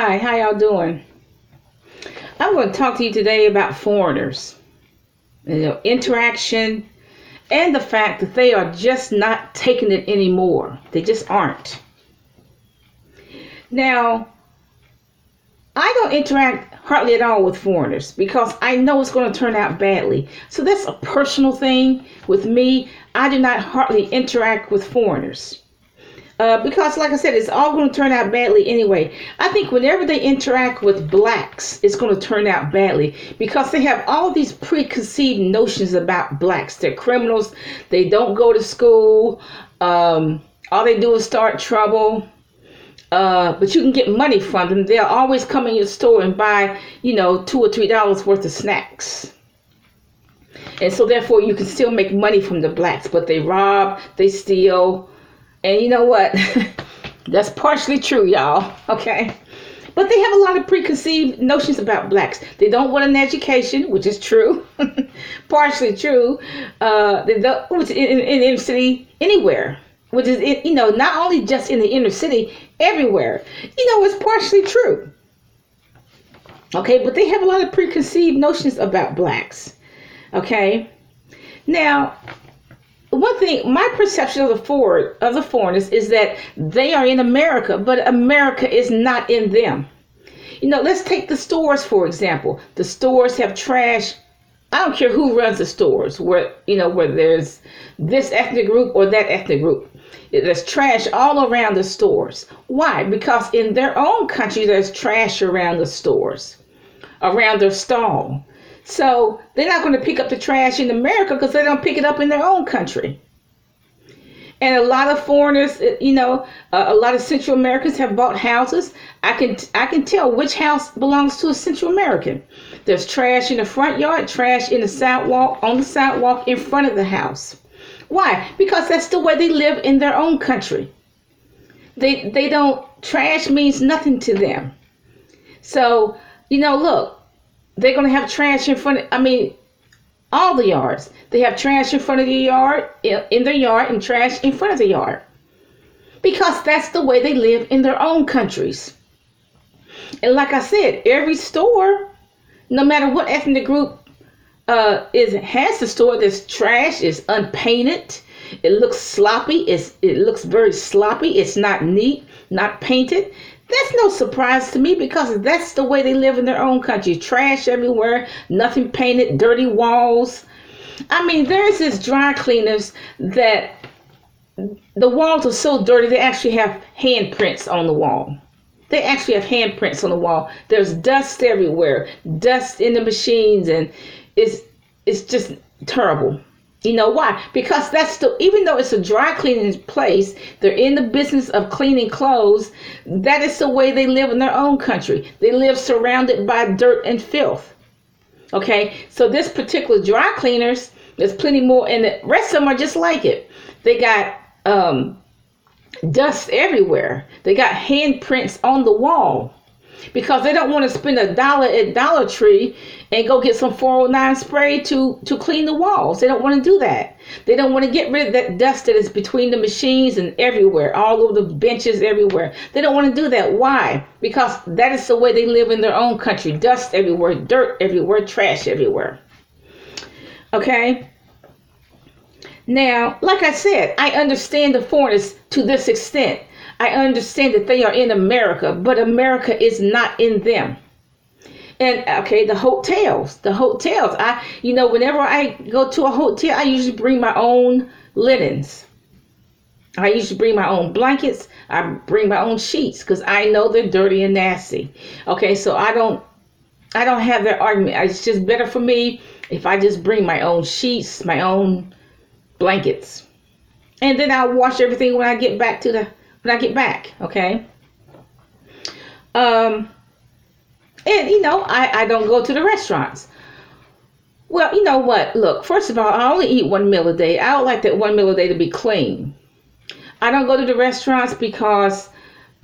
Hi, how y'all doing? I'm going to talk to you today about foreigners, interaction, and the fact that they are just not taking it anymore. They just aren't. Now, I don't interact hardly at all with foreigners because I know it's going to turn out badly. So that's a personal thing with me. I do not hardly interact with foreigners. Because, like I said, it's all going to turn out badly anyway. I think whenever they interact with blacks, it's going to turn out badly because they have all these preconceived notions about blacks. They're criminals. They don't go to school. All they do is start trouble. But you can get money from them. They'll always come in your store and buy, $2 or $3 worth of snacks. And so, therefore, you can still make money from the blacks. But they rob, they steal. And you know what? That's partially true, y'all. Okay. But they have a lot of preconceived notions about blacks. They don't want an education, which is true. Partially true. They don't, which in inner city, anywhere. Which is, not only just in the inner city, everywhere. It's partially true. Okay. But they have a lot of preconceived notions about blacks. Okay. Now, one thing, my perception of the foreigners is that they are in America, but America is not in them. Let's take the stores, for example. The stores have trash. I don't care who runs the stores, where there's this ethnic group or that ethnic group. There's trash all around the stores. Why? Because in their own country, there's trash around the stores, around their stall. So they're not going to pick up the trash in America because they don't pick it up in their own country. And a lot of foreigners, a lot of Central Americans have bought houses. I can tell which house belongs to a Central American. There's trash in the front yard, trash in the sidewalk, on the sidewalk in front of the house. Why? Because that's the way they live in their own country. They don't, trash means nothing to them. So, look. They're going to have trash in front of, all the yards. They have trash in front of the yard, in their yard, and trash in front of the yard. Because that's the way they live in their own countries. And like I said, every store, no matter what ethnic group has the store, there's trash, it's unpainted, it looks sloppy, it looks very sloppy, it's not neat, not painted. That's no surprise to me because that's the way they live in their own country. Trash everywhere, nothing painted, dirty walls. There's this dry cleaners that the walls are so dirty they actually have handprints on the wall. They actually have handprints on the wall. There's dust everywhere, dust in the machines, and it's just terrible. You know why? Because even though it's a dry cleaning place, they're in the business of cleaning clothes. That is the way they live in their own country. They live surrounded by dirt and filth. Okay, so this particular dry cleaners, there's plenty more, and the rest of them are just like it. They got dust everywhere. They got handprints on the wall. Because they don't want to spend $1 at Dollar Tree and go get some 409 spray to clean the walls. They don't want to do that. They don't want to get rid of that dust that is between the machines and everywhere, all over the benches everywhere. They don't want to do that. Why? Because that is the way they live in their own country. Dust everywhere, dirt everywhere, trash everywhere. Okay? Now, like I said, I understand the foreigners to this extent. I understand that they are in America, but America is not in them. And okay, the hotels. Whenever I go to a hotel, I usually bring my own linens. I usually bring my own blankets. I bring my own sheets because I know they're dirty and nasty. Okay, so I don't have that argument. It's just better for me if I just bring my own sheets, my own blankets. And then I'll wash everything when I get back, okay? I don't go to the restaurants. Well, you know what? Look, first of all, I only eat one meal a day. I would like that one meal a day to be clean. I don't go to the restaurants because,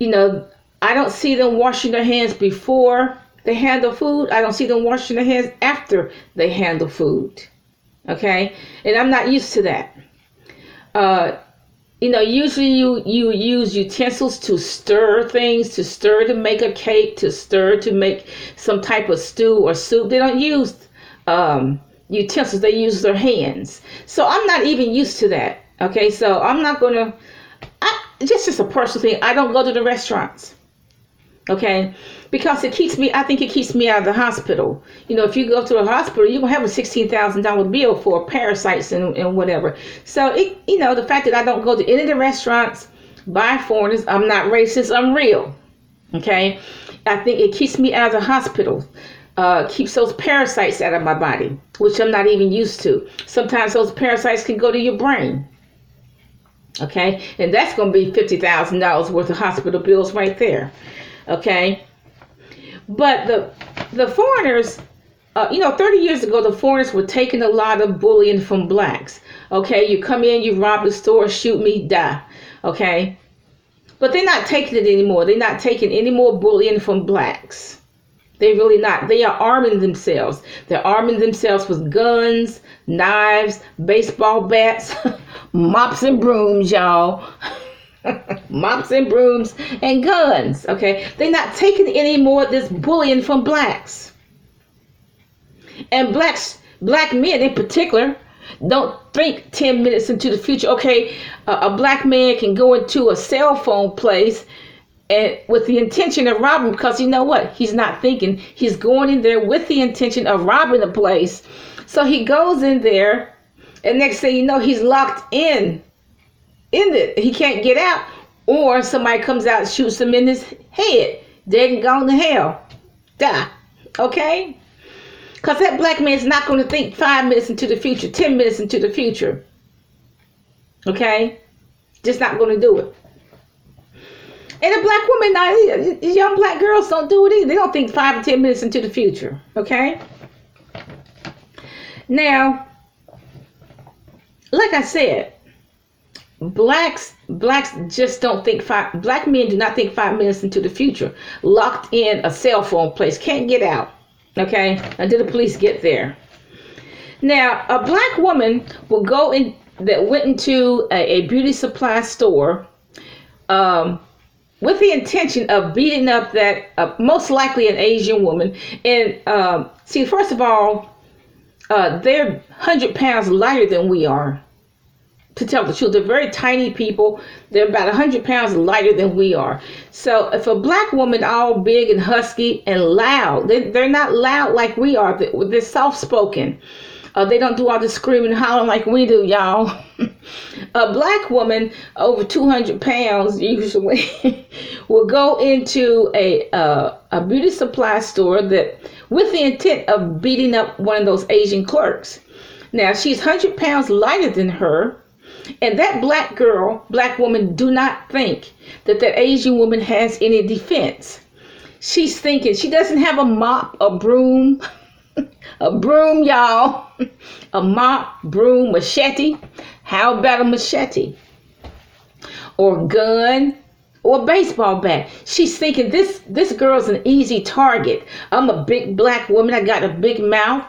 I don't see them washing their hands before they handle food. I don't see them washing their hands after they handle food. Okay? And I'm not used to that. Usually you use utensils to stir things, to stir to make a cake, to stir to make some type of stew or soup. They don't use utensils, they use their hands. So I'm not even used to that. Okay, so I'm not gonna, just a personal thing. I don't go to the restaurants. Okay, because I think it keeps me out of the hospital. If you go to a hospital, you're gonna have a $16,000 bill for parasites and whatever. So the fact that I don't go to any of the restaurants by foreigners, I'm not racist, I'm real. Okay, I think it keeps me out of the hospital, keeps those parasites out of my body, which I'm not even used to. Sometimes those parasites can go to your brain. Okay, and that's gonna be $50,000 worth of hospital bills right there. Okay, but the foreigners, 30 years ago, the foreigners were taking a lot of bullying from blacks. Okay, you come in, you rob the store, shoot me, die. Okay, but they're not taking it anymore. They're not taking any more bullying from blacks. They really not. They are arming themselves. They're arming themselves with guns, knives, baseball bats, mops and brooms, y'all. Mops and brooms and guns. Okay, they're not taking any more of this bullying from blacks. And black men in particular, don't think 10 minutes into the future. Okay, a black man can go into a cell phone place and with the intention of robbing, because you know what? He's not thinking. He's going in there with the intention of robbing the place. So he goes in there, and next thing you know, he's locked in it. He can't get out, or somebody comes out and shoots him in his head. Dead and gone to hell. Die. Okay? Because that black man's not going to think 5 minutes into the future, 10 minutes into the future. Okay? Just not going to do it. And a black woman, young black girls don't do it either. They don't think 5 or 10 minutes into the future. Okay? Now, like I said, blacks just don't think black men do not think 5 minutes into the future. Locked in a cell phone place, can't get out. Okay, until the police get there. Now, a black woman will go in that went into a beauty supply store with the intention of beating up that most likely an Asian woman. And see, first of all, they're 100 pounds lighter than we are. To tell the truth, they're very tiny people. They're about 100 pounds lighter than we are. So if a black woman all big and husky and loud, they're not loud like we are. They're soft-spoken. They don't do all the screaming and hollering like we do, y'all. A black woman over 200 pounds usually will go into a beauty supply store that with the intent of beating up one of those Asian clerks. Now, she's 100 pounds lighter than her. And that black woman, do not think that Asian woman has any defense. She's thinking she doesn't have a mop, a broom, y'all. A mop, broom, machete. How about a machete? Or gun, or a baseball bat. She's thinking this girl's an easy target. I'm a big black woman. I got a big mouth.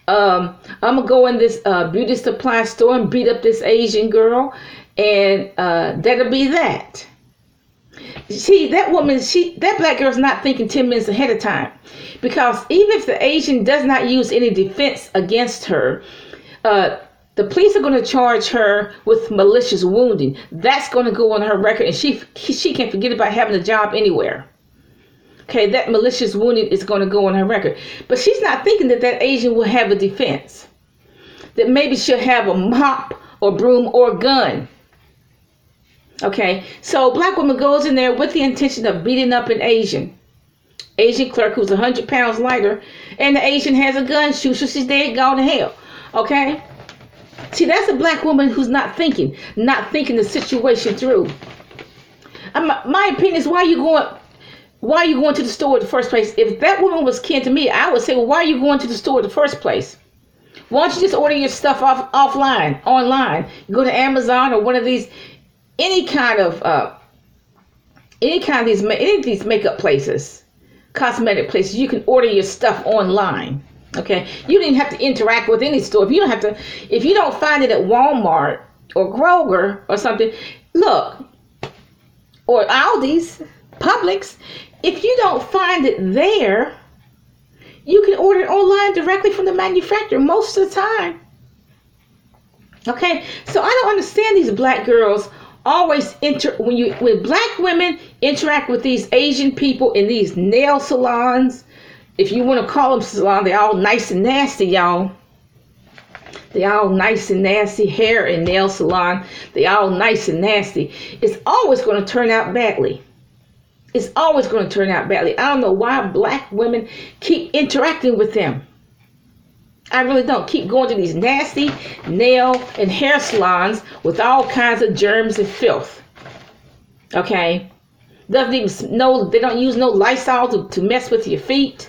I'm gonna go in this beauty supply store and beat up this Asian girl, and that'll be that. See, that black girl's not thinking 10 minutes ahead of time, because even if the Asian does not use any defense against her, the police are going to charge her with malicious wounding. That's going to go on her record, and she can forget about having a job anywhere. Okay, that malicious wounding is going to go on her record. But she's not thinking that Asian will have a defense. That maybe she'll have a mop or broom or gun. Okay, so a black woman goes in there with the intention of beating up an Asian clerk who's 100 pounds lighter, and the Asian has a gun, shoots her, she's dead, gone to hell. Okay? See, that's a black woman who's not thinking the situation through. My opinion is, why are you going to the store in the first place? If that woman was kin to me, I would say, well, why are you going to the store in the first place? Why don't you just order your stuff online? You go to Amazon or one of these, any of these makeup places, cosmetic places. You can order your stuff online. Okay, you didn't have to interact with any store. If you don't find it at Walmart or Kroger or something, Look, or Aldi's, Publix, if you don't find it there, you can order it online directly from the manufacturer most of the time. Okay, so I don't understand these black girls always when black women interact with these Asian people in these nail salons. If you want to call them salon, they're all nice and nasty, y'all. They all nice and nasty. Hair and nail salon, they all nice and nasty. It's always going to turn out badly. It's always going to turn out badly. I don't know why black women keep interacting with them. I really don't. Keep going to these nasty nail and hair salons with all kinds of germs and filth. Okay? Doesn't even know, they don't use no Lysol to mess with your feet.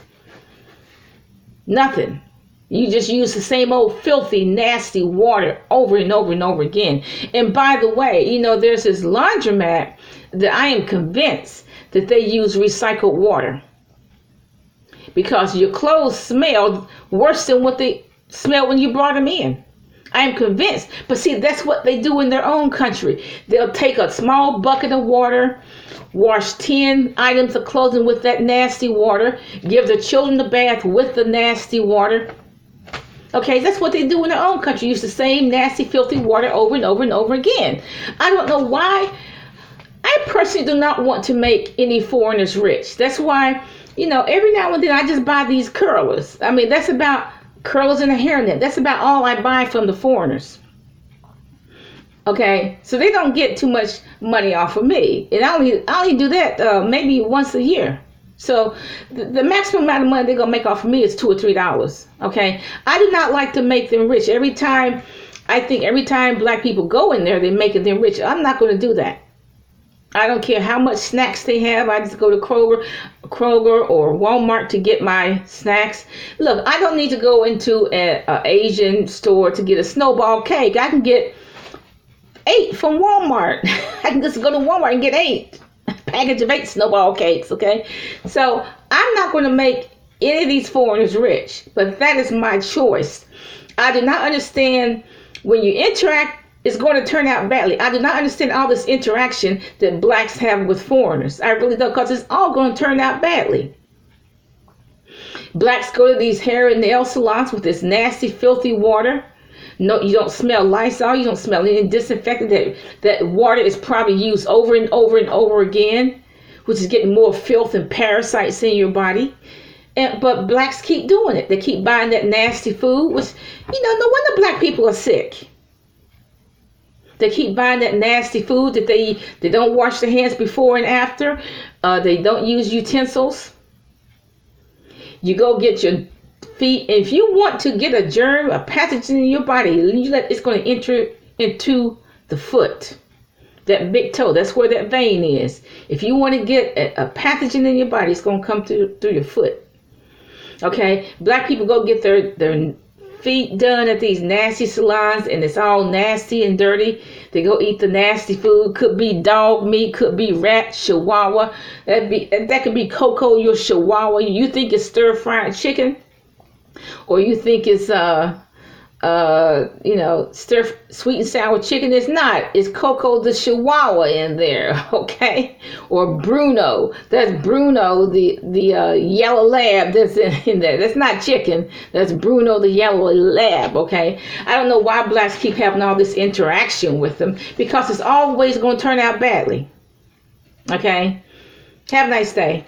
Nothing. You just use the same old filthy, nasty water over and over and over again. And by the way, you know, there's this laundromat that I am convinced that they use recycled water, because your clothes smelled worse than what they smelled when you brought them in. I am convinced. But see, that's what they do in their own country. They'll take a small bucket of water, wash 10 items of clothing with that nasty water, give the children a bath with the nasty water. Okay, that's what they do in their own country. Use the same nasty, filthy water over and over and over again. I don't know why. I personally do not want to make any foreigners rich. That's why, you know, every now and then I just buy these curlers. I mean, that's about curlers and a hairnet. That's about all I buy from the foreigners. Okay, so they don't get too much money off of me. And I only do that maybe once a year. So the maximum amount of money they're going to make off of me is $2 or $3. Okay, I do not like to make them rich. Every time black people go in there, they're making them rich. I'm not going to do that. I don't care how much snacks they have. I just go to Kroger or Walmart to get my snacks. Look, I don't need to go into an Asian store to get a snowball cake. I can get 8 from Walmart. I can just go to Walmart and get 8. A package of 8 snowball cakes, okay? So I'm not going to make any of these foreigners rich, but that is my choice. I do not understand when you interact, it's going to turn out badly. I do not understand all this interaction that blacks have with foreigners. I really don't, because it's all going to turn out badly. Blacks go to these hair and nail salons with this nasty, filthy water. No, you don't smell Lysol. You don't smell any disinfectant. That water is probably used over and over and over again, which is getting more filth and parasites in your body. But blacks keep doing it. They keep buying that nasty food, which, you know, no wonder black people are sick. They keep buying that nasty food that they don't wash their hands before and after. They don't use utensils. You go get your feet. If you want to get a germ, a pathogen in your body, it's going to enter into the foot, that big toe. That's where that vein is. If you want to get a pathogen in your body, it's going to come through your foot. Okay, black people go get their feet done at these nasty salons, and it's all nasty and dirty. They go eat the nasty food. Could be dog meat, could be rat, chihuahua. That could be Coco, your chihuahua. You think it's stir-fried chicken, or you think it's sweet and sour chicken. It's not. It's Coco the Chihuahua in there, okay? Or Bruno. That's Bruno, the yellow lab that's in there. That's not chicken. That's Bruno the yellow lab, okay? I don't know why blacks keep having all this interaction with them, because it's always going to turn out badly, okay? Have a nice day.